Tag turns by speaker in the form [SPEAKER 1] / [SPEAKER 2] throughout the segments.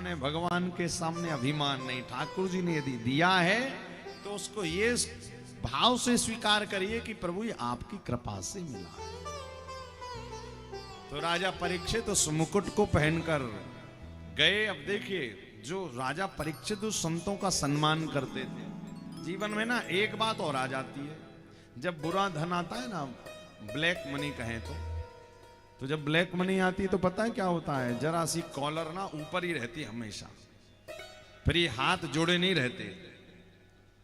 [SPEAKER 1] सामने, भगवान के सामने अभिमान नहीं। ठाकुर जी ने यदि दिया है तो उसको ये भाव से स्वीकार करिए कि प्रभु ये आपकी कृपा से मिला है। तो राजा परीक्षित उस मुकुट को पहनकर गए। अब देखिए, जो राजा परीक्षित उस संतों का सम्मान करते थे, जीवन में ना एक बात और आ जाती है, जब बुरा धन आता है ना, ब्लैक मनी कहें तो जब ब्लैक मनी आती है तो पता है क्या होता है, जरा सी कॉलर ना ऊपर ही रहती है हमेशा, फिर ये हाथ जुड़े नहीं रहते।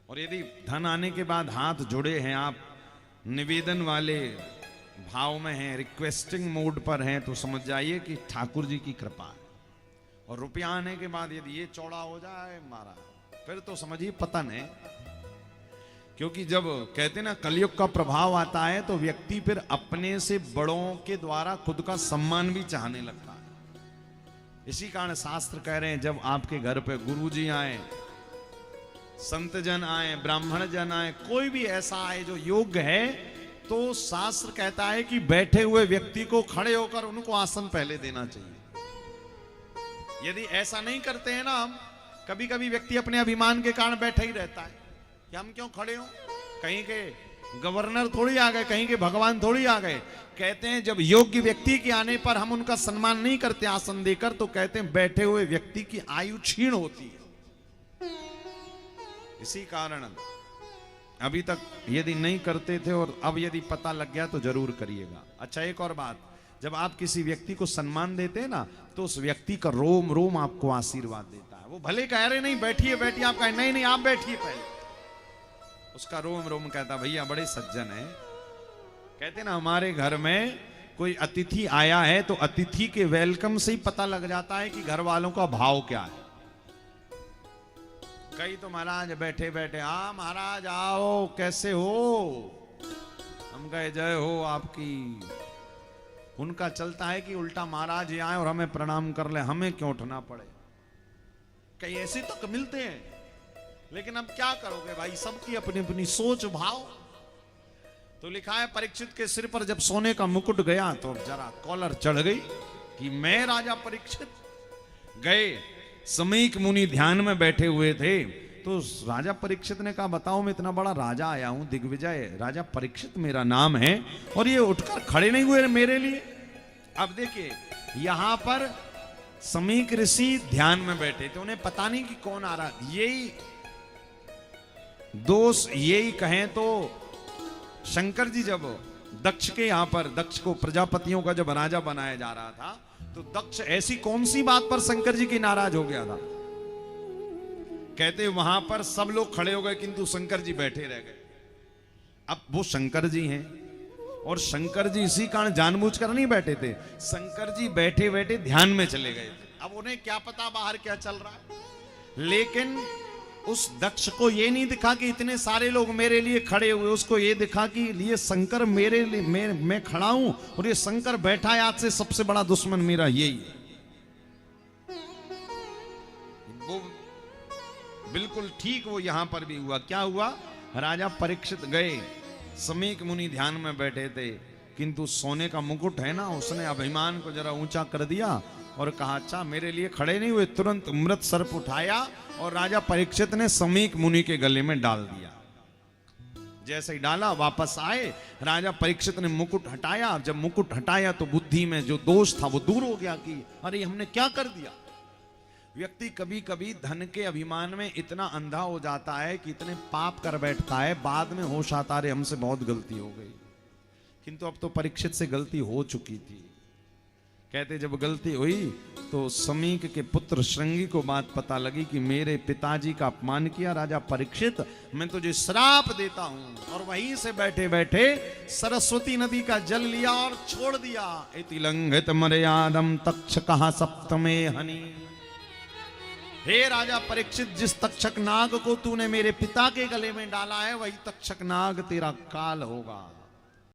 [SPEAKER 1] और यदि धन आने के बाद हाथ जुड़े हैं, आप निवेदन वाले भाव में हैं, रिक्वेस्टिंग मोड पर हैं, तो समझ जाइए कि ठाकुर जी की कृपा है। और रुपया आने के बाद यदि ये चौड़ा हो जाए मारा, फिर तो समझिए पतन है। क्योंकि जब कहते ना कलयुग का प्रभाव आता है तो व्यक्ति फिर अपने से बड़ों के द्वारा खुद का सम्मान भी चाहने लगता है। इसी कारण शास्त्र कह रहे हैं, जब आपके घर पे गुरु जी आए, संत जन आए, ब्राह्मण जन आए, कोई भी ऐसा आए जो योग्य है, तो शास्त्र कहता है कि बैठे हुए व्यक्ति को खड़े होकर उनको आसन पहले देना चाहिए। यदि ऐसा नहीं करते हैं ना हम, कभी कभी व्यक्ति अपने अभिमान के कारण बैठा ही रहता है कि हम क्यों खड़े हो, कहीं के गवर्नर थोड़ी आ गए, कहीं के भगवान थोड़ी आ गए। कहते हैं जब योग्य व्यक्ति के आने पर हम उनका सम्मान नहीं करते आसन देकर, तो कहते हैं बैठे हुए व्यक्ति की आयु क्षीण होती है। इसी कारण अभी तक यदि नहीं करते थे और अब यदि पता लग गया तो जरूर करिएगा। अच्छा, एक और बात, जब आप किसी व्यक्ति को सम्मान देते हैं ना, तो उस व्यक्ति का रोम रोम आपको आशीर्वाद देता है। वो भले कह रहे नहीं बैठिए बैठिए, आप कहें नहीं नहीं आप बैठिए पहले, उसका रोम रोम कहता भैया बड़े सज्जन है। कहते ना हमारे घर में कोई अतिथि आया है तो अतिथि के वेलकम से ही पता लग जाता है कि घर वालों का भाव क्या है। कई तो महाराज बैठे बैठे, हाँ महाराज आओ, कैसे हो, हम कहे जय हो आपकी। उनका चलता है कि उल्टा महाराज ही आए और हमें प्रणाम कर ले, हमें क्यों उठना पड़े। कई ऐसे तक मिलते हैं, लेकिन अब क्या करोगे भाई, सबकी अपनी अपनी सोच भाव। तो लिखा है परीक्षित के सिर पर जब सोने का मुकुट गया तो जरा कॉलर चढ़ गई कि मैं राजा परीक्षित। गए, समीक मुनि ध्यान में बैठे हुए थे, तो राजा परीक्षित ने कहा बताओ मैं इतना बड़ा राजा आया हूं, दिग्विजय राजा परीक्षित मेरा नाम है, और ये उठकर खड़े नहीं हुए मेरे लिए। अब देखिए यहां पर समीक ऋषि ध्यान में बैठे थे, उन्हें पता नहीं कि कौन आ रहा। यही दोष यही कहें तो शंकर जी जब दक्ष के यहां पर, दक्ष को प्रजापतियों का जब राजा बनाया जा रहा था, तो दक्ष ऐसी कौन सी बात पर शंकर जी की नाराज हो गया था। कहते वहां पर सब लोग खड़े हो गए किंतु शंकर जी बैठे रह गए। अब वो शंकर जी हैं, और शंकर जी इसी कारण जानबूझकर नहीं बैठे थे, शंकर जी बैठे बैठे ध्यान में चले गए थे। अब उन्हें क्या पता बाहर क्या चल रहा है। लेकिन उस दक्ष को ये नहीं दिखा कि इतने सारे लोग मेरे लिए खड़े हुए, उसको ये दिखा कि ये शंकर मेरे लिए, मैं खड़ा हूं और ये शंकर बैठा है, आज से सबसे बड़ा दुश्मन मेरा यही है। वो बिल्कुल ठीक वो यहां पर भी हुआ। क्या हुआ, राजा परीक्षित गए, समीक मुनि ध्यान में बैठे थे, किंतु सोने का मुकुट है ना, उसने अभिमान को जरा ऊंचा कर दिया और कहा अच्छा मेरे लिए खड़े नहीं हुए। तुरंत मृत सर्प उठाया और राजा परीक्षित ने समीक मुनि के गले में डाल दिया। जैसे ही डाला वापस आए, राजा परीक्षित ने मुकुट हटाया। जब मुकुट हटाया तो बुद्धि में जो दोष था वो दूर हो गया कि अरे हमने क्या कर दिया। व्यक्ति कभी कभी धन के अभिमान में इतना अंधा हो जाता है कि इतने पाप कर बैठता है, बाद में होश आता है हमसे बहुत गलती हो गई। किंतु अब तो परीक्षित से गलती हो चुकी थी। कहते जब गलती हुई तो समीक के पुत्र श्रृंगी को बात पता लगी कि मेरे पिताजी का अपमान किया राजा परीक्षित, मैं तुझे श्राप देता हूं। और वहीं से बैठे बैठे सरस्वती नदी का जल लिया और छोड़ दिया। इति लंघित मर्यादम तक्षकः सप्तमे हनि। हे राजा परीक्षित, जिस तक्षक नाग को तूने मेरे पिता के गले में डाला है वही तक्षक नाग तेरा काल होगा।